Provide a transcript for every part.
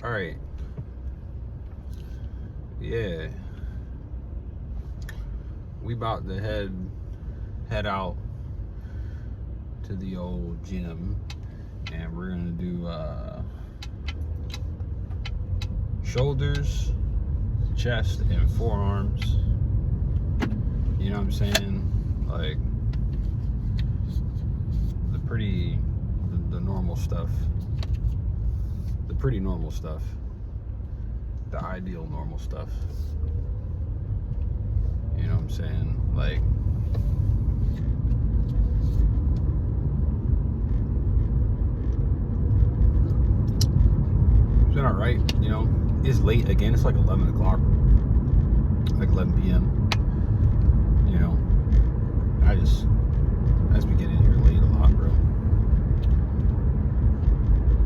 Alright. Yeah. We about to head out to the old gym, and we're gonna do shoulders, chest, and forearms. You know what I'm saying? Like the normal stuff. The pretty normal stuff. The ideal normal stuff. You know what I'm saying? Like, it's been alright, you know. It's late again. It's like 11 o'clock. Like 11 p.m. You know, I just been getting here late a lot, bro.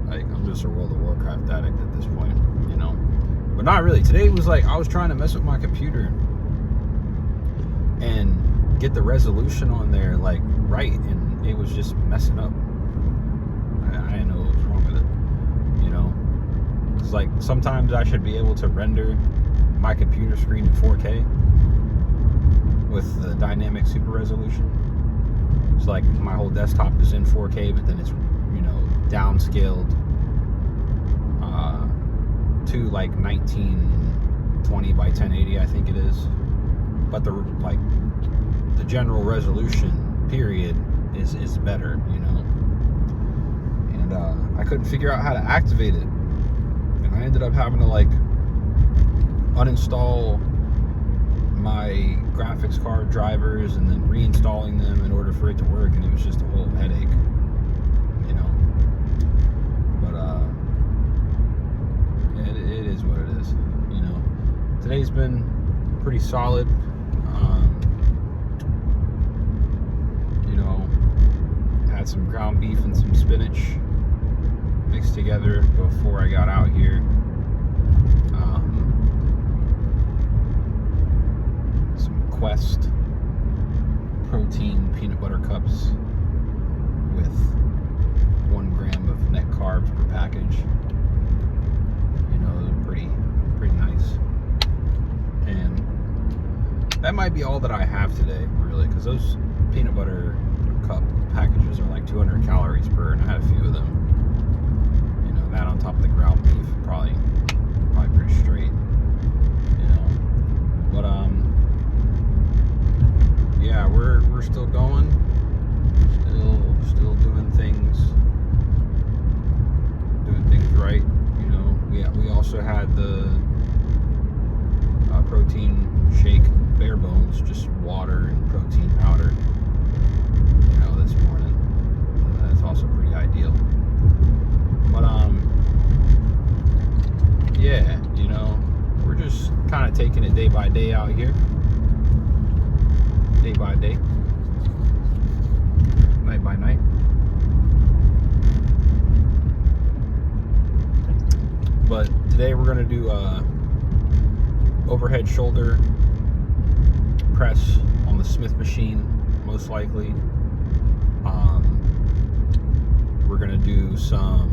Like, I'm just a World of Warcraft addict at this point, you know. But not really. Today was like, I was trying to mess with my computer and get the resolution on there, like, right, and it was just messing up. I didn't know what was wrong with it, you know. It's like, sometimes I should be able to render my computer screen in 4K with the dynamic super resolution. It's like my whole desktop is in 4K, but then it's, you know, downscaled to like 1920 by 1080, I think it is. But the general resolution period is better, you know. And I couldn't figure out how to activate it, and I ended up having to like uninstall my graphics card drivers and then reinstalling them in order for it to work, and it was just a whole headache, you know. But yeah, it is what it is, you know. Today's been pretty solid. You know, had some ground beef and some spinach mixed together before I got out here. Some Quest protein peanut butter cups with 1 gram of net carbs per package. You know, they're pretty nice. And that might be all that I have today, really, because those peanut butter cup packages are like 200 calories per, and I had a few of them. You know, that on top of the ground beef, probably pretty straight. You know, but yeah, we're still going, still doing things right. You know, we also had the protein shake, bare bones, just water and protein powder, you know, this morning. That's also pretty ideal. But yeah, you know, we're just kind of taking it day by day out here, day by day, night by night. But today we're gonna do overhead shoulder press on the Smith machine, most likely. We're gonna do some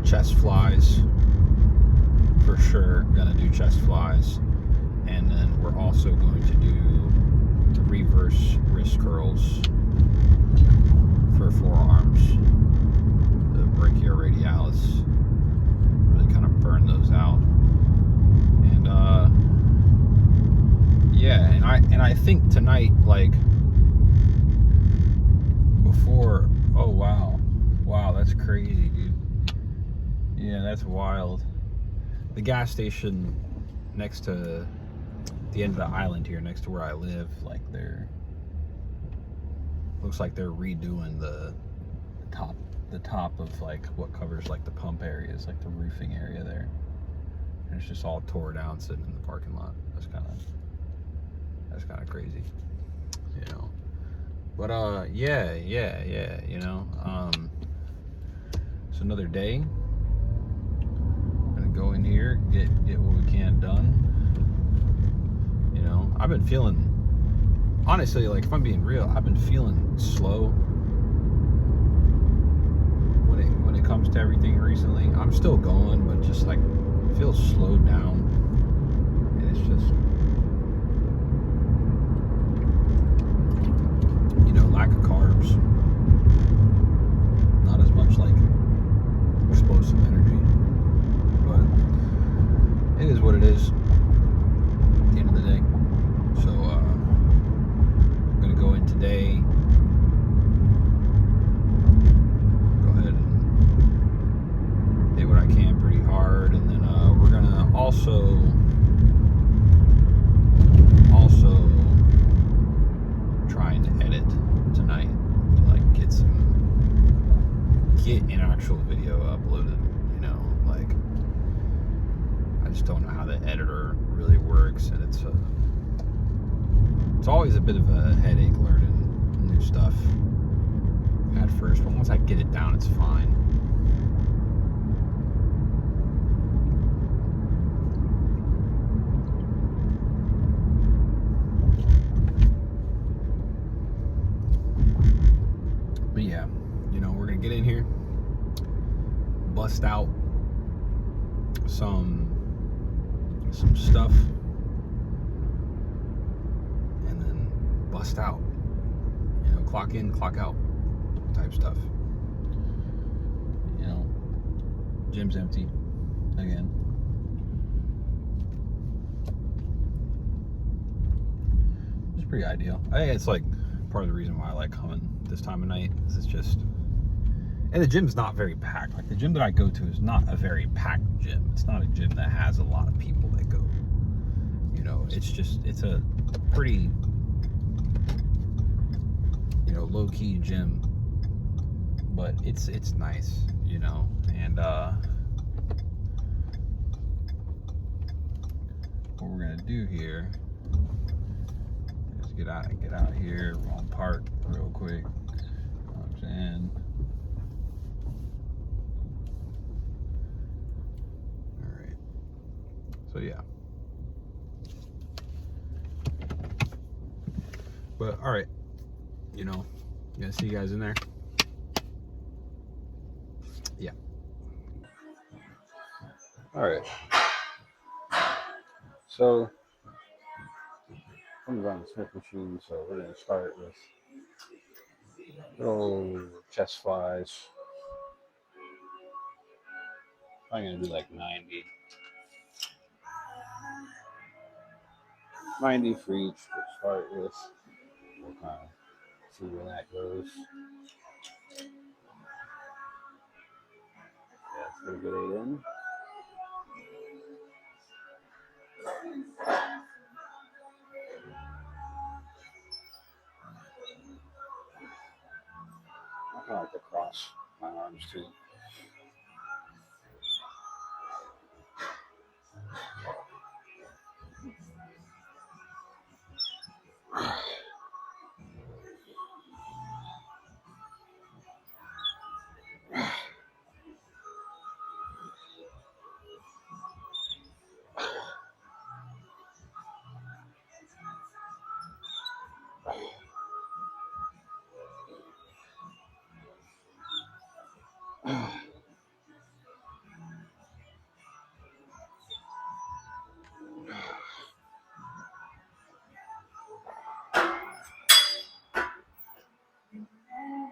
chest flies for sure. Gonna do chest flies, and then we're also going to do reverse wrist curls for forearms, the brachioradialis. Really kind of burn those out. And yeah, and I think tonight, like, before, oh wow, that's crazy, dude. Yeah, that's wild. The gas station next to the end of the island here, next to where I live, like, looks like they're redoing the top of like what covers like the pump areas, like the roofing area there, and it's just all tore down sitting in the parking lot. That's kind of crazy, you know. But yeah, you know, it's another day. Gonna go in here, get what we can done. You know, I've been feeling, honestly, like, if I'm being real, I've been feeling slow recently. I'm still going, but just like feels slowed down, and it's just, you know, lack of carbs, not as much like explosive energy, but it is what it is at the end of the day. So I'm gonna go in today, go ahead and hit what I can pretty hard, and then we're gonna also try and edit tonight to like get an actual video uploaded. You know, like I just don't know how the editor really works, and it's always a bit of a headache learning new stuff at first, but once I get it down, it's fine. But yeah, you know, we're gonna get in here, bust out some stuff, and then bust out, you know, clock in, clock out type stuff. You know, gym's empty again. It's pretty ideal. I think it's like part of the reason why I like coming this time of night is it's just, and the gym's not very packed. Like the gym that I go to is not a very packed gym. It's not a gym that has a lot of people that go. You know, it's a pretty, you know, low-key gym, but it's nice, you know. And what we're gonna do here is get out here. We're gonna park real quick. You know what I'm saying? All right. So yeah. But all right, you know, gonna see you guys in there. Yeah. All right. So I'm on the Smith machine, so we're gonna start with little chest flies. I'm gonna do like 90 for each to start with. We'll kind of see where that goes. Yeah, it's gonna get 8 in. I kind of like to cross my arms too.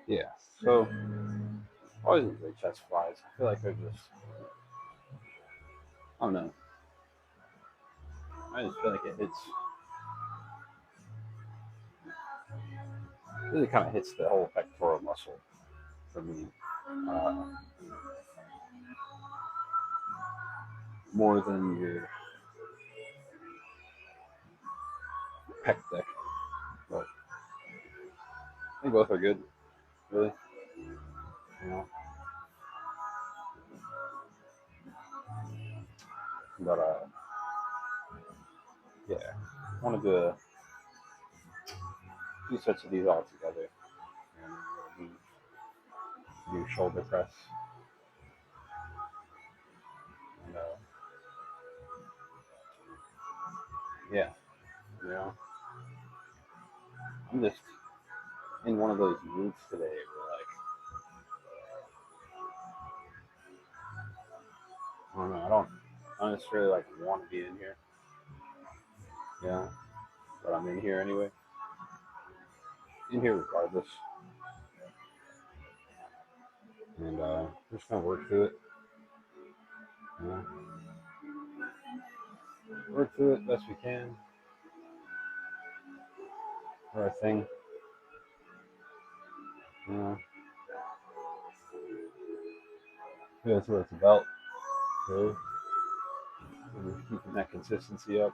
Yeah, so I always enjoy chest flies. I feel like they're just, I don't know. I just feel like it really kind of hits the whole pectoral muscle for me. More than your pec deck. But I think both are good, really. You know. But yeah, I want to do a few sets of these all together. And do shoulder press. And yeah, you know, I'm just in one of those moods today where like I don't necessarily like want to be in here, yeah, but I'm in here anyway. In here regardless, and just gonna work through it. You know, work through it best we can. For our thing, you know. That's what it's about, really. Keeping that consistency up,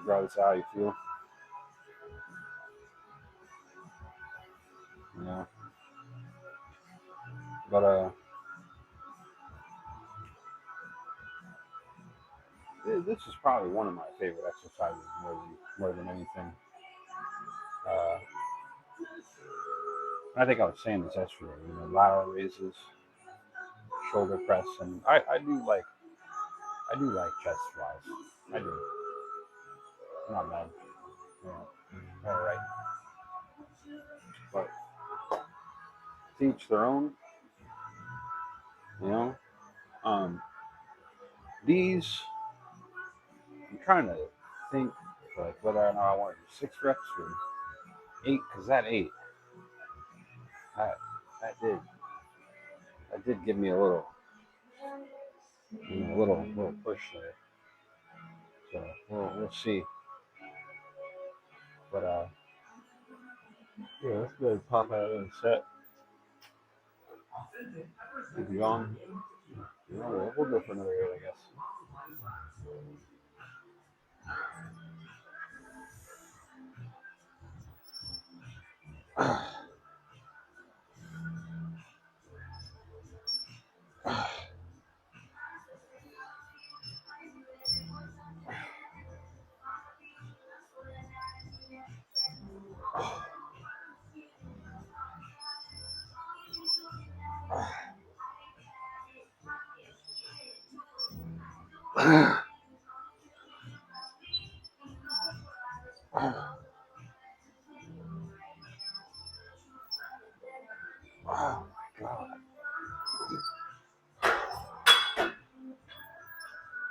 regardless of how you feel. You know, but this is probably one of my favorite exercises more than anything. Uh, I think I was saying this yesterday. You know, lateral raises, shoulder press, and I do like chest flies. I do. Not bad. You know, all right. But to each their own. You know, um, these I'm trying to think like whether or not I want to do 6 reps or 8, because that that did that did give me a little, little push there. So we'll see. But yeah, let's go ahead and pop out of the set. Keep you on. You know, we'll go for another 8, I guess. Oh my god.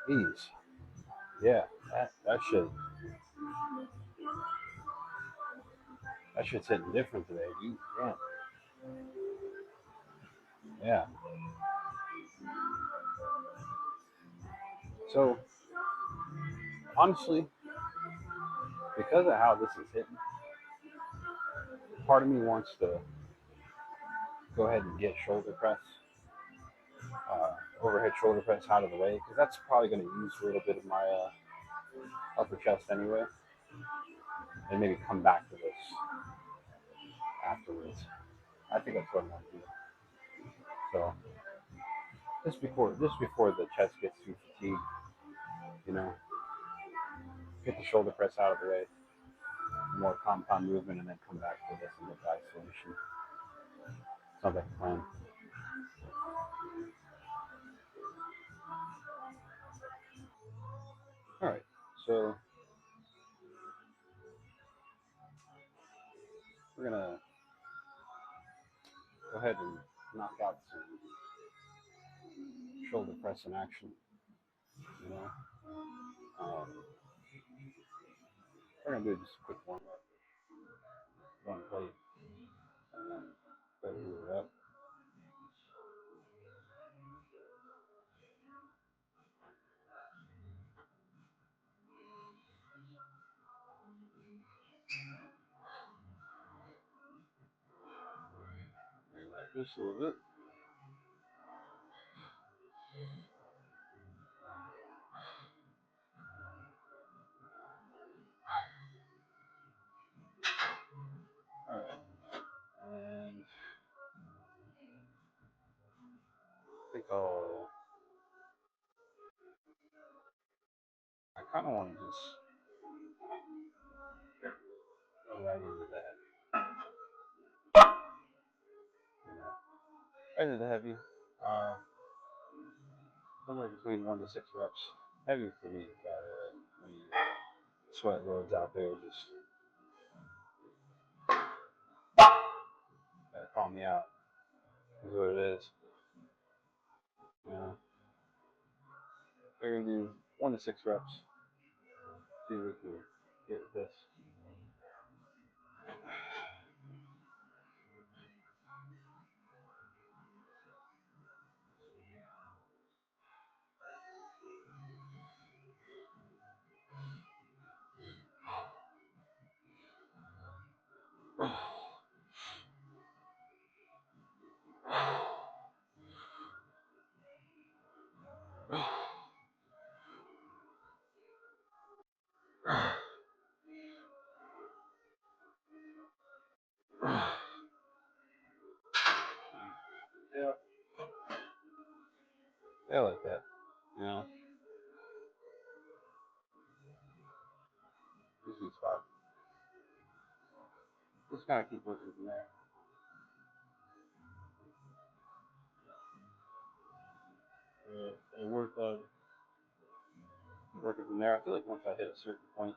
Jeez. Yeah, that shit's hitting different today, dude. Yeah. Yeah. So honestly, because of how this is hitting, part of me wants to go ahead and get shoulder press, overhead shoulder press out of the way, because that's probably going to use a little bit of my upper chest anyway, and maybe come back to this afterwards. I think that's what I'm going to do. So just before the chest gets too fatigued, you know, get the shoulder press out of the way, more compound movement, and then come back to this and get the isolation. Sounds like a plan. All right, so we're gonna go ahead and knock out some shoulder press in action. You know, we're gonna do just a quick warm up, one plate, and then go it up. Just a little bit. All right, and I think I kind of want to just go right into that. You know, right into the heavy. Uh, Somewhere between 1 to 6 reps. Heavy for me, I mean, sweat loads out there just gotta call me out. Is what it is. You know. We're gonna do 1 to 6 reps. See if we can get this. Yeah, I like that. You know, this is spot. Just kind of keep working from there. And working from there. I feel like once I hit a certain point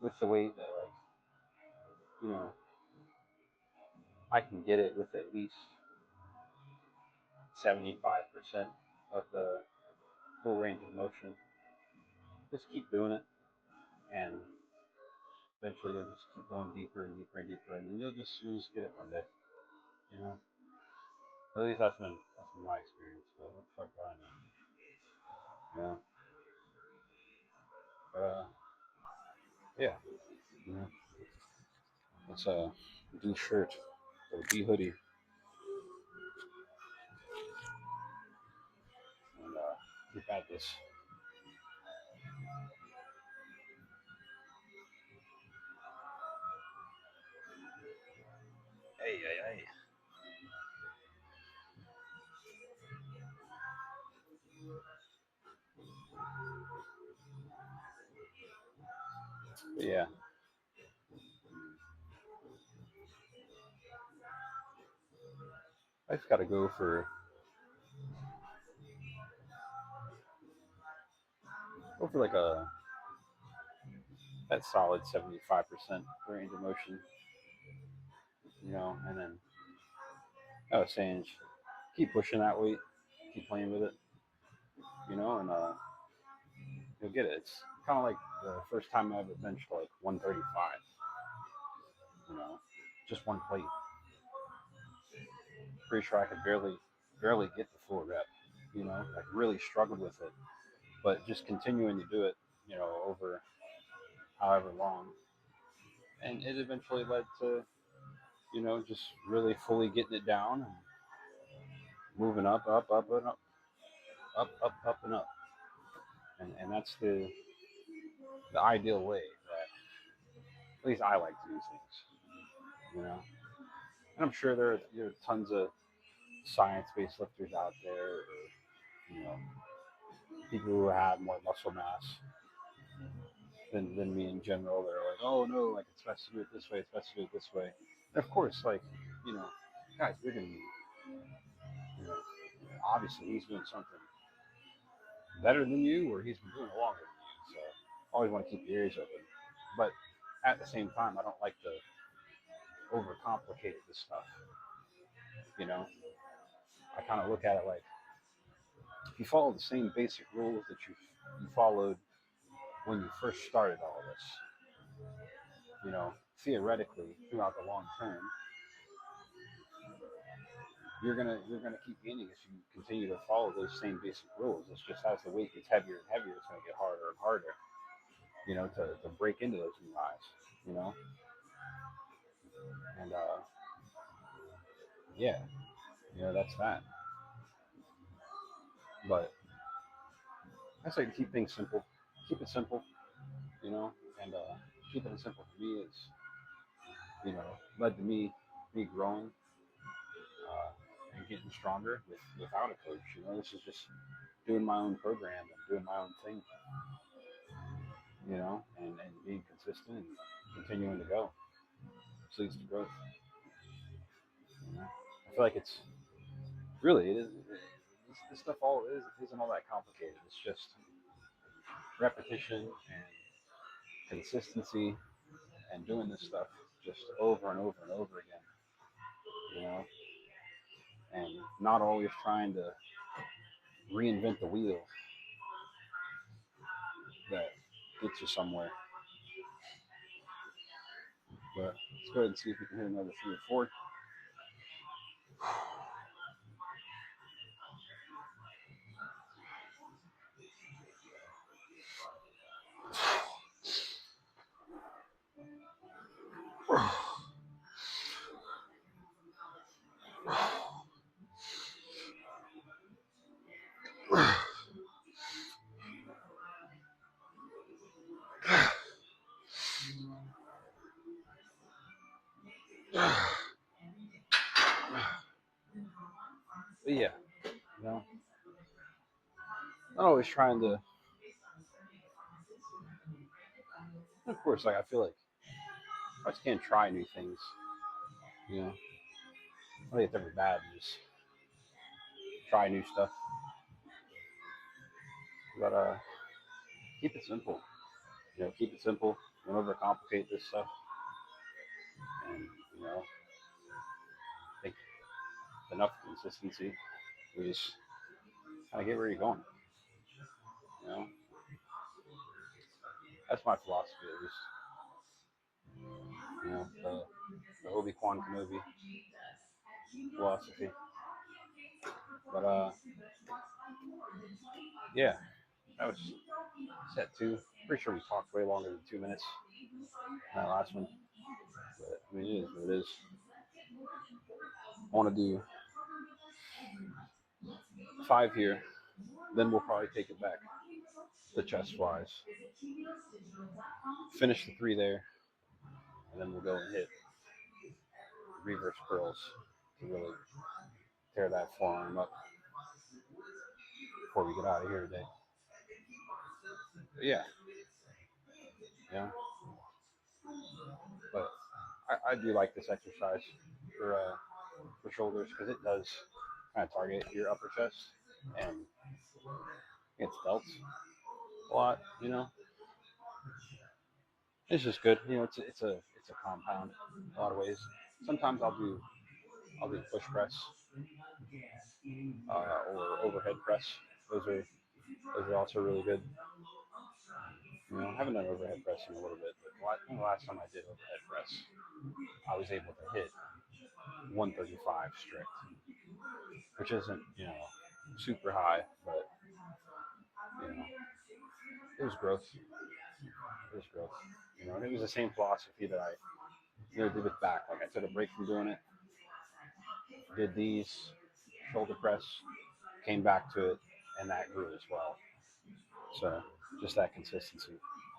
with the weight that like, you know, I can get it with at least 75% of the full range of motion. Just keep doing it, and eventually you'll just keep going deeper and deeper and deeper, and then you'll just get it one day. You know, at least that's been my experience. But what the fuck do I know? Yeah, yeah. Yeah. It's a D shirt or D hoodie, and keep at this. Hey, hey, hey. Yeah, I just got to go for like a that solid 75% range of motion, you know, and then I was saying keep pushing that weight, keep playing with it, you know, and you'll get it. It's kind of like the first time I ever benched like 135, you know, just one plate. Pretty sure I could barely get the full rep, you know, like really struggled with it, but just continuing to do it, you know, over however long, and it eventually led to, you know, just really fully getting it down and moving up and up and up, and that's the ideal way that at least I like to do things, you know. And I'm sure there are tons of science-based lifters out there, or you know, people who have more muscle mass than me in general. They're like, oh no, like it's best to do it this way, it's best to do it this way. And of course, like, you know, guys bigger than me, you know, obviously he's doing something better than you, or he's been doing it longer than you. So always want to keep your ears open. But at the same time, I don't like to overcomplicate this stuff. You know, I kind of look at it like if you follow the same basic rules that you followed when you first started all this, you know, theoretically throughout the long term, you're gonna keep gaining if you continue to follow those same basic rules. It's just as the weight gets heavier and heavier, it's gonna get harder and harder, you know, to break into those new highs, you know, and yeah, you know, that's that. But I say to keep things simple, keep it simple, you know, and keeping it simple for me is, you know, led to me growing and getting stronger without a coach. You know, this is just doing my own program and doing my own thing, you know, and being consistent and continuing to go. This leads to growth. You know? I feel like it's really it is this stuff all isn't all that complicated. It's just repetition and consistency and doing this stuff just over and over and over again. You know, and not always trying to reinvent the wheel. that gets you somewhere. But let's go ahead and see if we can hit another 3 or 4. But yeah, you know, not always trying to. Of course, like I feel like I just can't try new things. You know, I think it's ever bad to just try new stuff. But keep it simple. Keep it simple. Don't overcomplicate this stuff. And I think enough consistency. We just kind of get where you're going. You know, that's my philosophy at least. The Obi-Quan Kenobi philosophy. But yeah, that was set 2. Pretty sure we talked way longer than 2 minutes in that last one. But I mean, it is what it is. I want to do 5 here, then we'll probably take it back. The chest flies. Finish the 3 there, and then we'll go and hit reverse curls to really tear that forearm up before we get out of here today. But yeah, yeah. But I do like this exercise for shoulders because it does kind of target your upper chest and it's delts a lot. It's just good. It's a compound in a lot of ways. Sometimes I'll do push press or overhead press. Those are also really good. I haven't done overhead press in a little bit, but the last time I did overhead press, I was able to hit 135 strict, which isn't super high, but you know it was growth. It was growth. And it was the same philosophy that I did with back. Like I took a break from doing it, did these shoulder press, came back to it, and that grew as well. So just that consistency,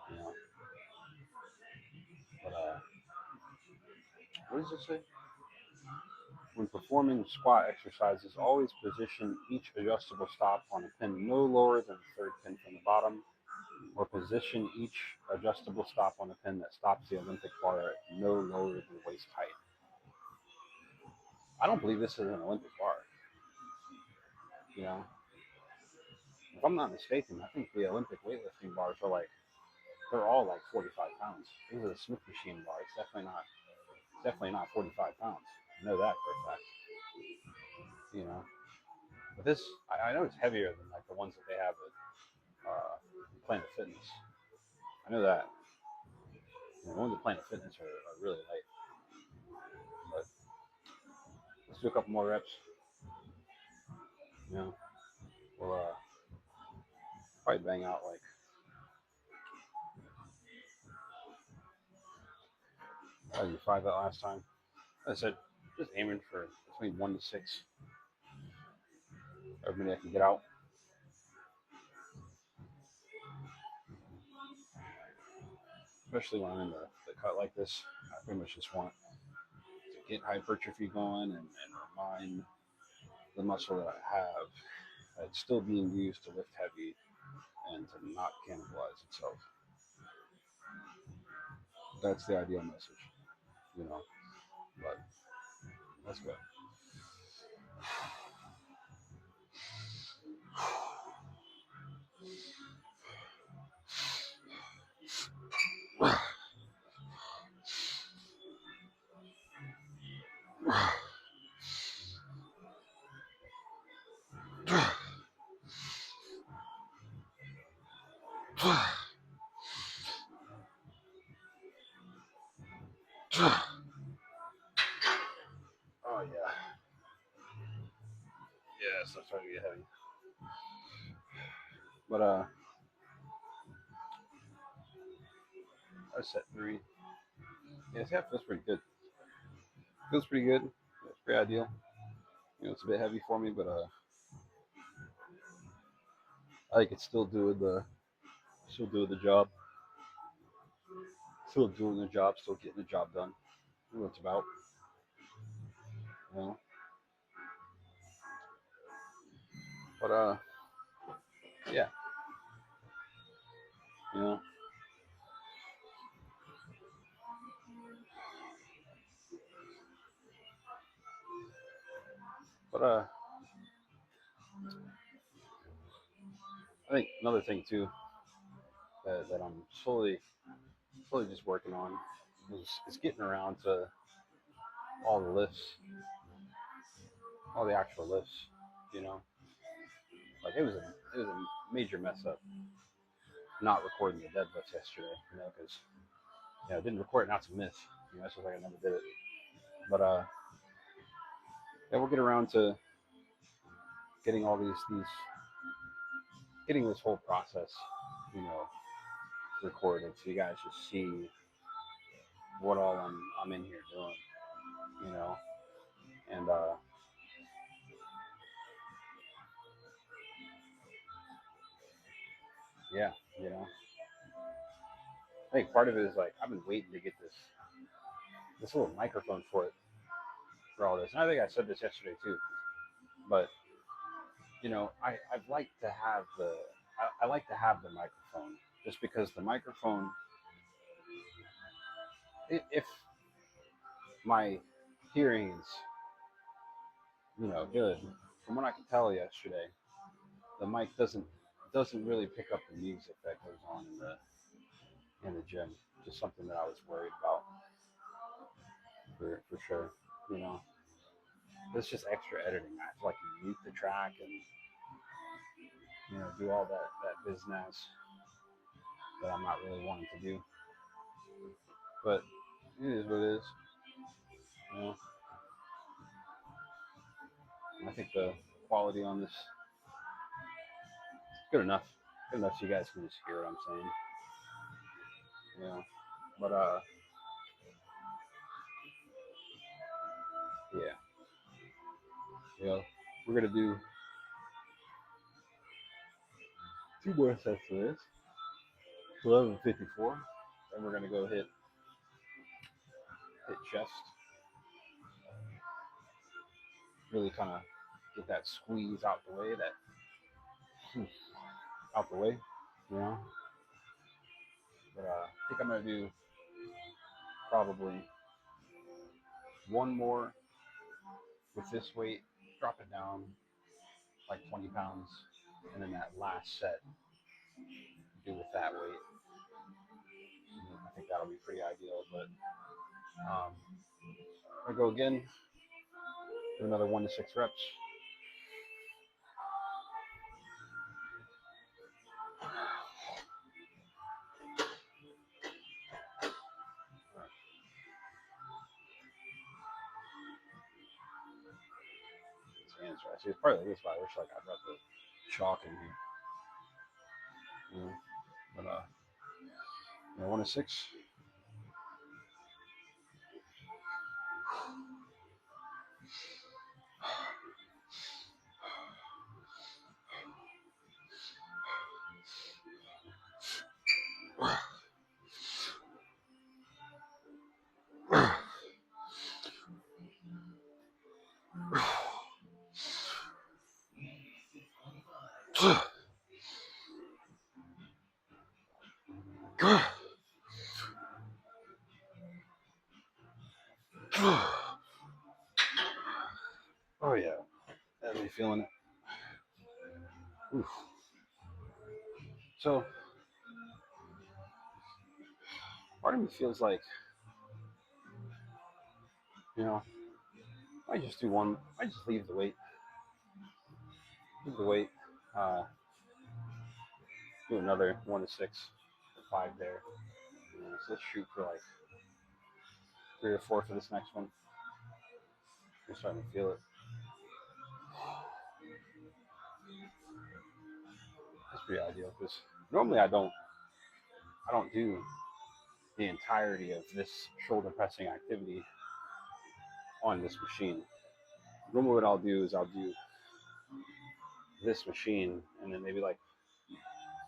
you know. But what does it say? When performing squat exercises, always position each adjustable stop on a pin no lower than the third pin from the bottom, or position each adjustable stop on a pin that stops the Olympic bar at no lower than waist height. I don't believe this is an Olympic bar. If I'm not mistaken, I think the Olympic weightlifting bars they're all like 45 pounds. This is a Smith machine bar. It's definitely not 45 pounds. I know that for a fact. You know, but this, I know it's heavier than like the ones that they have at Planet Fitness. I know that. The ones at Planet Fitness are really light. But let's do a couple more reps. We'll probably bang out like I did 5 that last time. As I said, just aiming for between 1 to 6. Every minute I can get out. Especially when I'm in the cut like this, I pretty much just want to get hypertrophy going and remind the muscle that I have that it's still being used to lift heavy and to not cannibalize itself. That's the ideal message. But let's go. Oh yeah. Yeah, so it's starting to get heavy. But I set 3. Yeah, this feels pretty good. Feels pretty good. It's pretty ideal. It's a bit heavy for me, but I think it's still doing the job. Still doing the job, still getting the job done. What it's about, you know. But yeah, you know. But I think another thing too that I'm slowly just working on is getting around to all the lifts, all the actual lifts. You know, like it was a major mess up not recording the deadlifts yesterday. Because I didn't record it. Not to miss. It's just like I never did it. But yeah, we'll get around to getting all these getting this whole process, you know, recorded so you guys just see what all I'm in here doing, you know, and yeah, you know, I think part of it is like I've been waiting to get this little microphone for all this, and I think I said this yesterday too, but I'd like to have I like to have the microphone just because the microphone, if my hearing's good, from what I could tell yesterday, the mic doesn't really pick up the music that goes on in the gym. Just something that I was worried about for sure. You know, it's just extra editing. I have to like mute the track and do all that business that I'm not really wanting to do. But it is what it is. You know, I think the quality on this is good enough. Good enough so you guys can just hear what I'm saying. But yeah, we're gonna do 2 more sets of this. 11:54. Then we're gonna go hit chest. Really kind of get that squeeze out the way. Out the way. You know. But I think I'm gonna do probably one more with this weight. Drop it down like 20 pounds, and then that last set do with that weight. I think that'll be pretty ideal. But I'm gonna go again. Do another 1 to 6 reps. Hands right. See, it's probably like this, but I wish like I brought the chalk in here. But 1 to 6. Oh yeah, definitely feeling it. Oof. So part of me feels like I just do one. I just leave the weight. Leave the weight. Uh, do another 1 to 6, 5 there. So let's shoot for like 3 or 4 for this next one. You're starting to feel it. That's pretty ideal because normally I don't do the entirety of this shoulder pressing activity on this machine. Normally, what I'll do is I'll do this machine and then maybe like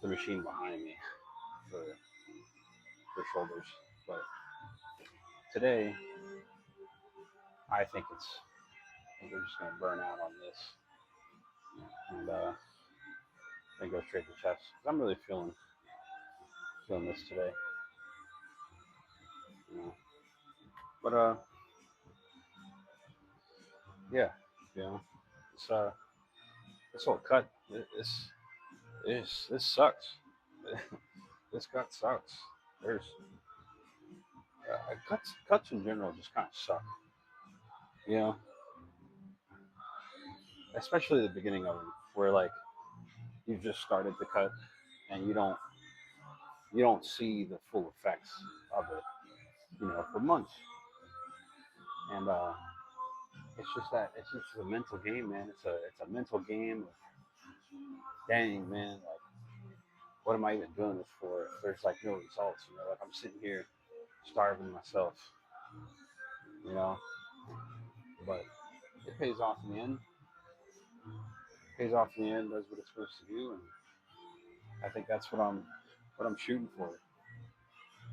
the machine behind me for shoulders. But today, I think we're just gonna burn out on this and then go straight to chest. 'Cause I'm really feeling this today. You know? But yeah, you know, it's this whole cut, this sucks. This cut sucks. There's cuts in general just kind of suck. You know, especially the beginning of them, where like you've just started the cut and you don't see the full effects of it, you know, for months. And it's just a mental game, man. It's a mental game. Dang, man, like what am I even doing this for? If there's like no results, you know, like I'm sitting here starving myself, you know. But it pays off in the end. Pays off in the end. Does what it's supposed to do, and I think that's what I'm shooting for.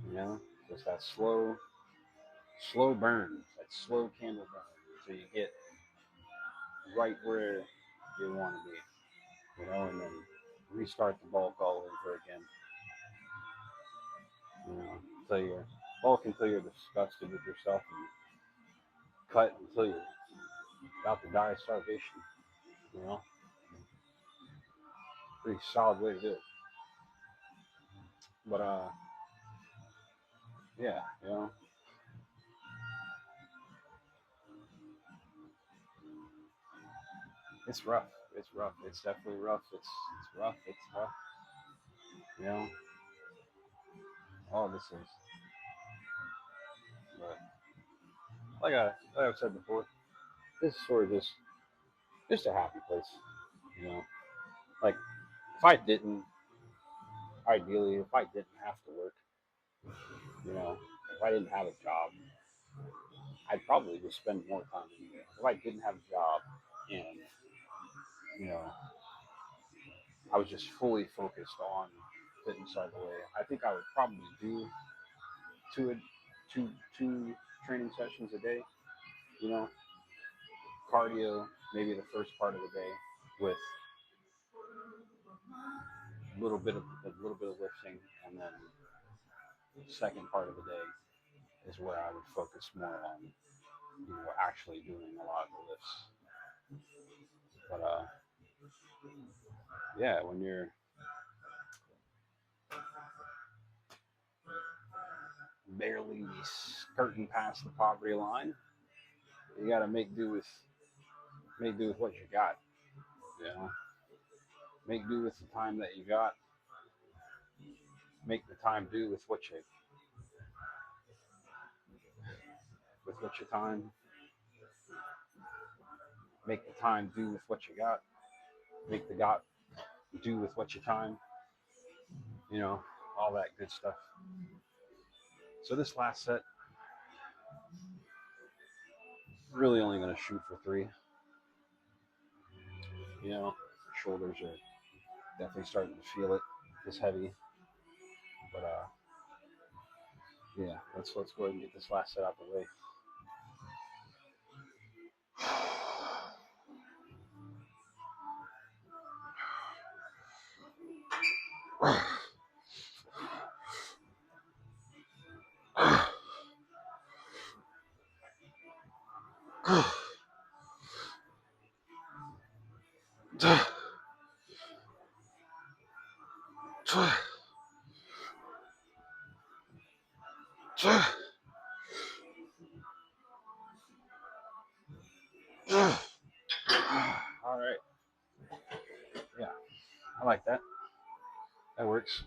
You know, just that slow burn, that slow candle burn, so you get right where you want to be. You know, and then restart the bulk all over again. You know, until you're bulk until you're disgusted with yourself and cut until you're about to die of starvation. You know, pretty solid way to do it. But yeah, you know, it's rough. It's rough. It's definitely rough. It's rough. It's tough. You know, all this is. But like I've said before, this is sort of just a happy place. You know, like if I didn't, ideally, if I didn't have to work, you know, if I didn't have a job, I'd probably just spend more time in there. If I didn't have a job and you know I was just fully focused on fitness all the way, I think I would probably do two two two training sessions a day. You know, cardio maybe the first part of the day with a little bit of lifting, and then the second part of the day is where I would focus more on actually doing a lot of the lifts. But yeah, when you're barely skirting past the poverty line, you got to make do with what you got. You know, make do with the time that you got. Make the time do with what your time. Make the time do with what you got. Make the got do with what your time. You know, all that good stuff. So this last set, really only going to shoot for three. You know, shoulders are definitely starting to feel it. It's heavy, but yeah, let's go ahead and get this last set out the way. All right, yeah, I like that. That works.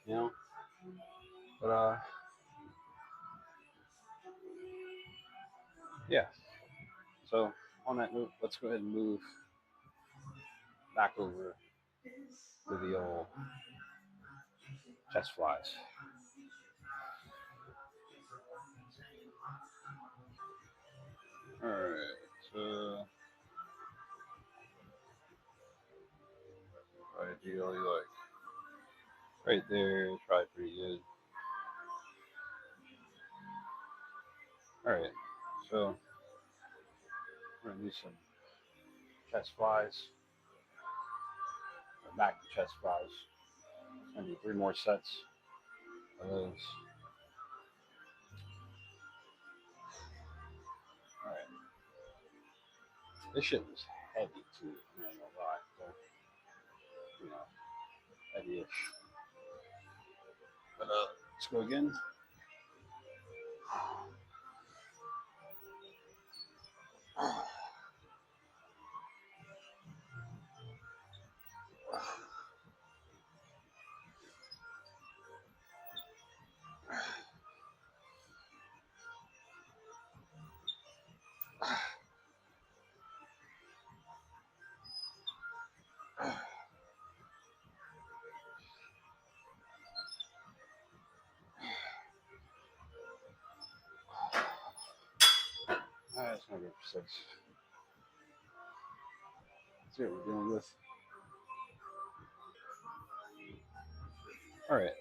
You know, but yeah. So on that note, let's go ahead and move back over to the old chest flies. All right, so ideally like right there, probably pretty good. All right, so we're gonna do some chest flies, or back to chest flies. Gonna do 3 more sets of those. All right, this shit was heavy too. I'm not gonna lie, so, you know, heavy-ish. But let's go again. That's not good for 6. Let's see what we're dealing with. All right,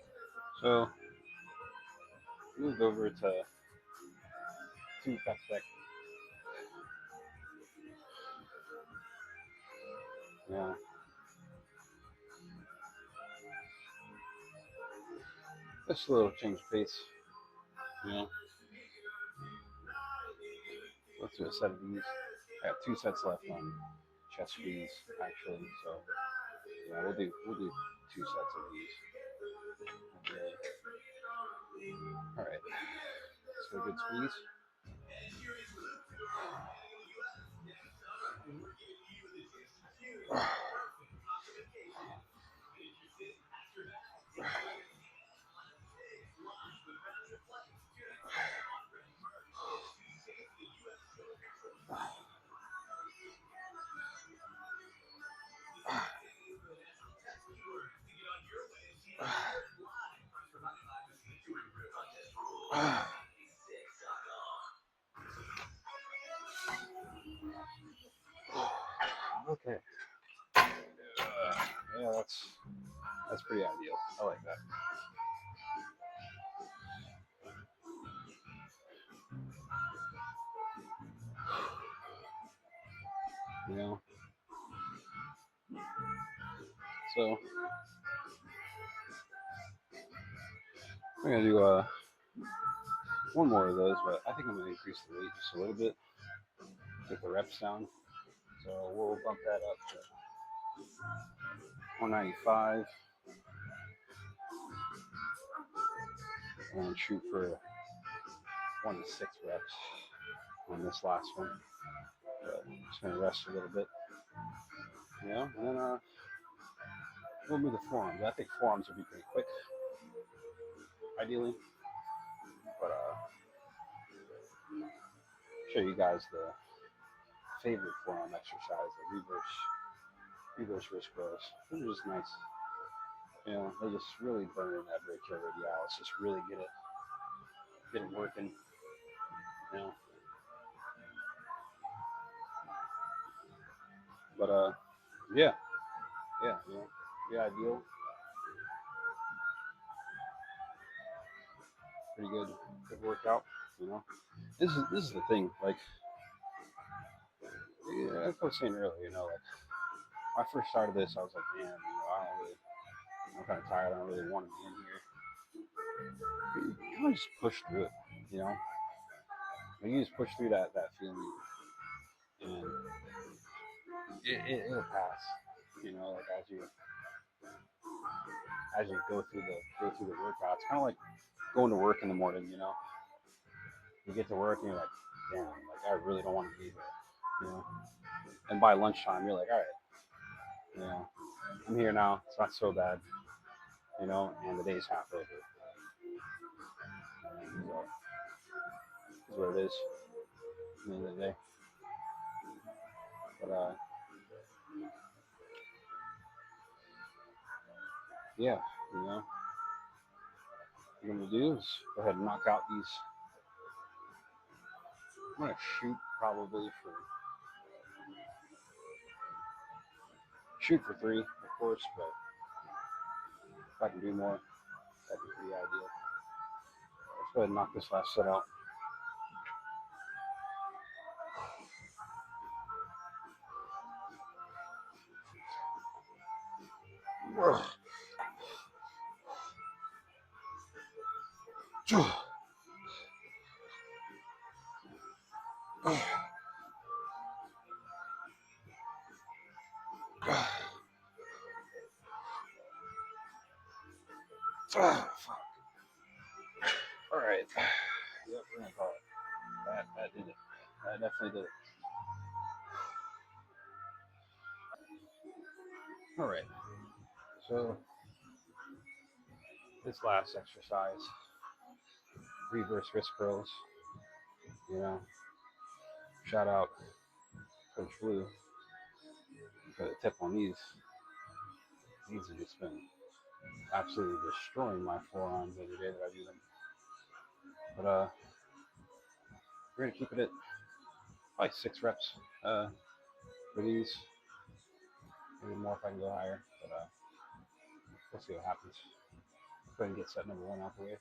so moved over to 2 back to back. Yeah, just a little change of pace. You know, let's do a set of these. I got 2 sets left on chest squeeze actually, so yeah, we'll do 2 sets of these. Okay. All right, let's go good squeeze. Okay. Yeah, that's pretty ideal. I like that. You know, so I'm gonna do 1 more of those, but I think I'm gonna increase the weight just a little bit, get the reps down. So we'll bump that up to 195 and shoot for 1 to 6 reps on this last one. But I'm just gonna rest a little bit, you know, and then we'll move the forearms. I think forearms will be pretty quick, ideally. But show you guys the favorite forearm exercise, the reverse wrist curls. These are just nice. You know, they just really burn that brachioradialis. Just really get it working. You know, but yeah, you know, yeah, ideal. Pretty good workout. You know, this is the thing. Like, yeah, like I was saying earlier, you know, like when I first started this, I was like, man, you know, I'm kind of tired. I don't really want to be in here. You kind of just push through it. You know, like you just push through that feeling, and it'll pass. You know, like as you go through the workout, it's kind of like going to work in the morning. You know, you get to work and you're like, damn, like I really don't want to be here. You know, and by lunchtime you're like, all right, you know, I'm here now. It's not so bad. You know, and the day's half over. So, is what it is at the end of the day. But yeah, you know, what I'm gonna do is go ahead and knock out these. I'm gonna shoot for three, of course, but if I can do more, that'd be pretty ideal. Let's go ahead and knock this last set out. All right. Yep, we're gonna call it. That did it. That definitely did it. All right. So this last exercise, reverse wrist curls. You know, shout out Coach Blue for the tip on these. These have just been absolutely destroying my forearms every day that I do them. But we're gonna keep it at probably 6 reps for these. Maybe more if I can go higher. But we'll see what happens. Go ahead and get set number one out the way.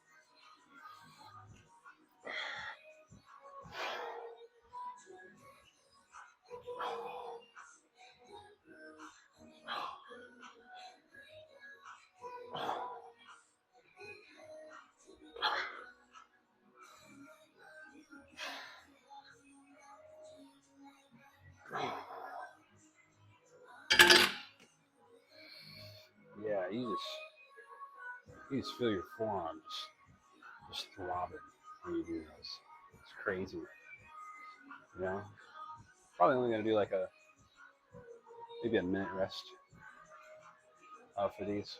Yeah, you just feel your forearm just throbbing when you do this. It's crazy. You know, probably only gonna do like maybe a minute rest for these,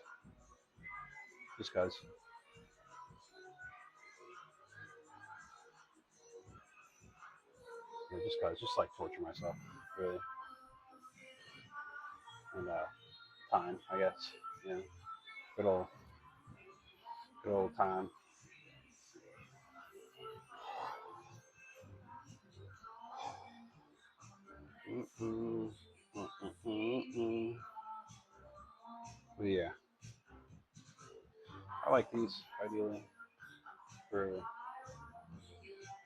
just cause. Just like torture myself, really, and time, I guess. Yeah, good old, good old time. Mm-mm, mm-mm. But yeah, I like these ideally for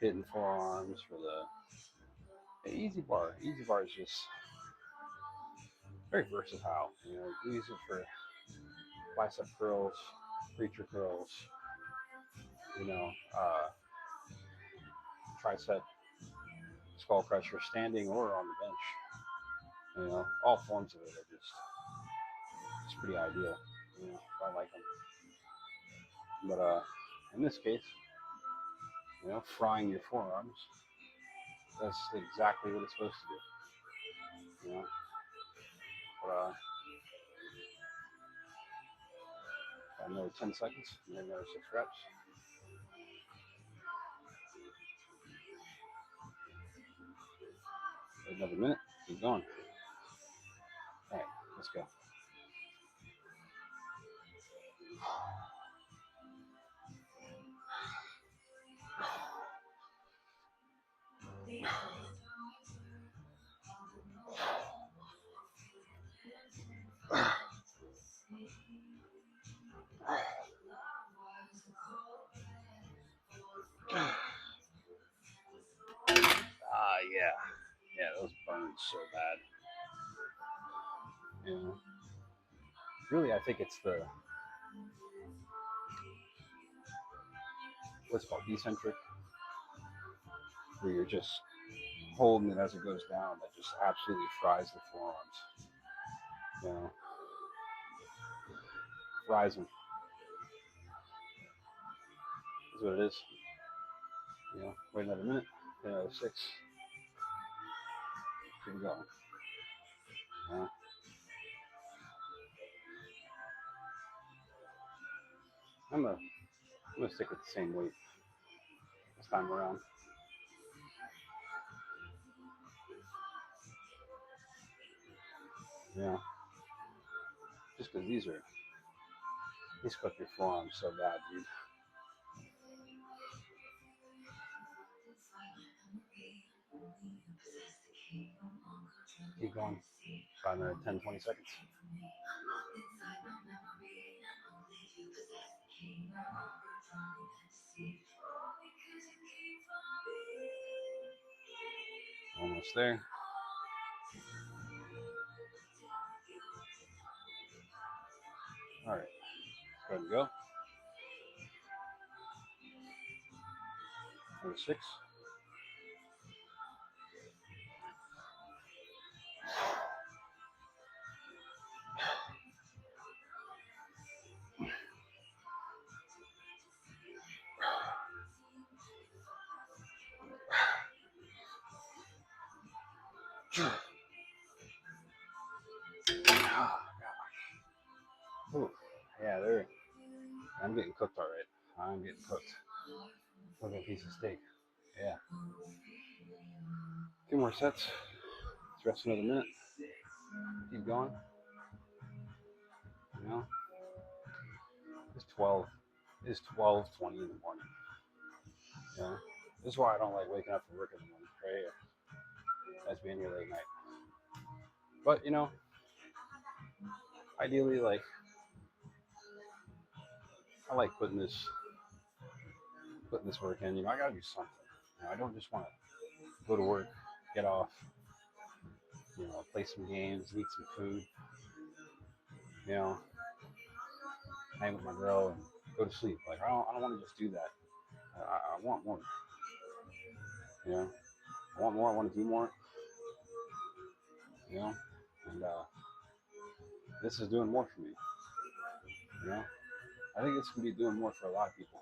hitting forearms for the easy bar. Easy bar is just very versatile. You know, you use it for bicep curls, preacher curls. You know, tricep skull crusher, standing or on the bench. You know, all forms of it are just pretty ideal. You know, I like them. But in this case, you know, frying your forearms, that's exactly what it's supposed to do. You know, but another 10 seconds, and then another 6 reps. Another minute, keep going. All right, let's go. Yeah, those burn so bad. You know, really, I think it's the what's called eccentric, where you're just holding it as it goes down. That just absolutely fries the forearms. You know, fries them is what it is. You know, wait another minute, another 6. Keep going. I'm gonna stick with the same weight this time around. You know, just because these clip your forearms so bad, dude. Keep going. 5 minutes, 10, 20 seconds. Almost there. All right, go ahead and go. Number 6. Ooh, yeah, there. I'm getting cooked all right. I'm getting cooked. Look at a piece of steak. Yeah. 2 more sets. Let's rest another minute. Keep going. You know, it's 12. It's 12:20 in the morning. You know, this is why I don't like waking up from work in the morning. Right here. That's being here late night. But you know, ideally, like I like putting this work in. You know, I gotta do something. You know, I don't just want to go to work, get off, you know, play some games, eat some food, you know, hang with my girl and go to sleep. Like I don't want to just do that. I want more. You know, I want more. I want to do more. You know, and this is doing more for me. You know, I think this can be doing more for a lot of people.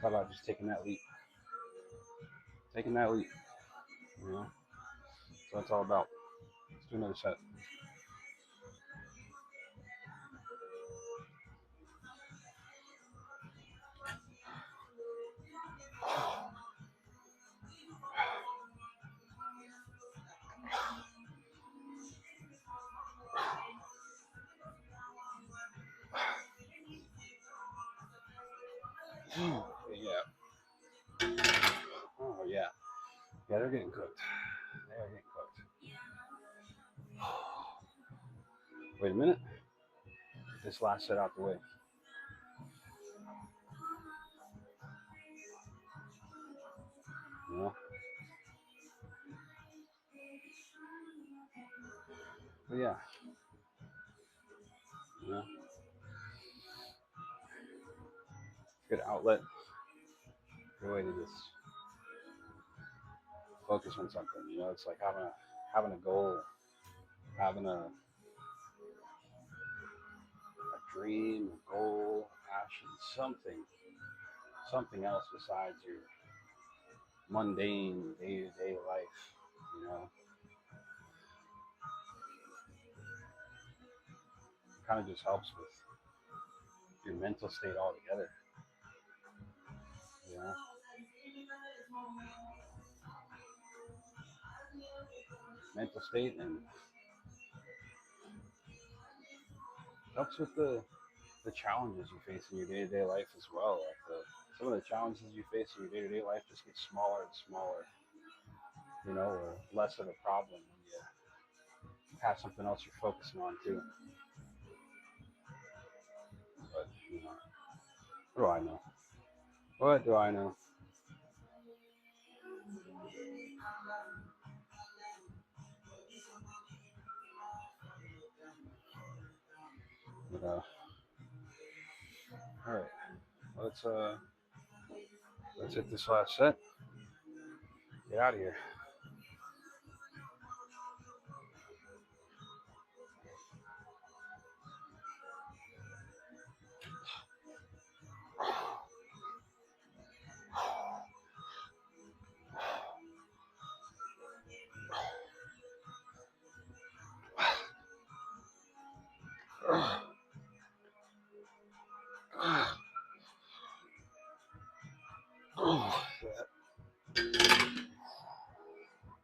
How about just taking that leap? Taking that leap. You know, so that's all about. Let's do another set. Yeah. Oh yeah. Yeah, they're getting cooked. They are getting cooked. Wait a minute. Get this last set out the way. You know. But yeah. You know. Good outlet. Good way to just focus on something. You know, it's like having a goal, having a dream, a goal, a passion, something else besides your mundane day-to-day life. You know, kind of just helps with your mental state altogether. You know, mental state and helps with the challenges you face in your day-to-day life as well. Like some of the challenges you face in your day-to-day life just get smaller and smaller, you know, or less of a problem when you have something else you're focusing on too. But you know, what do I know? What do I know? But all right, let's hit this last set. Get out of here.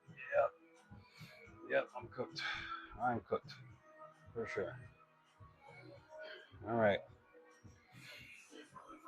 Yeah. cooked. I'm cooked for sure. All right.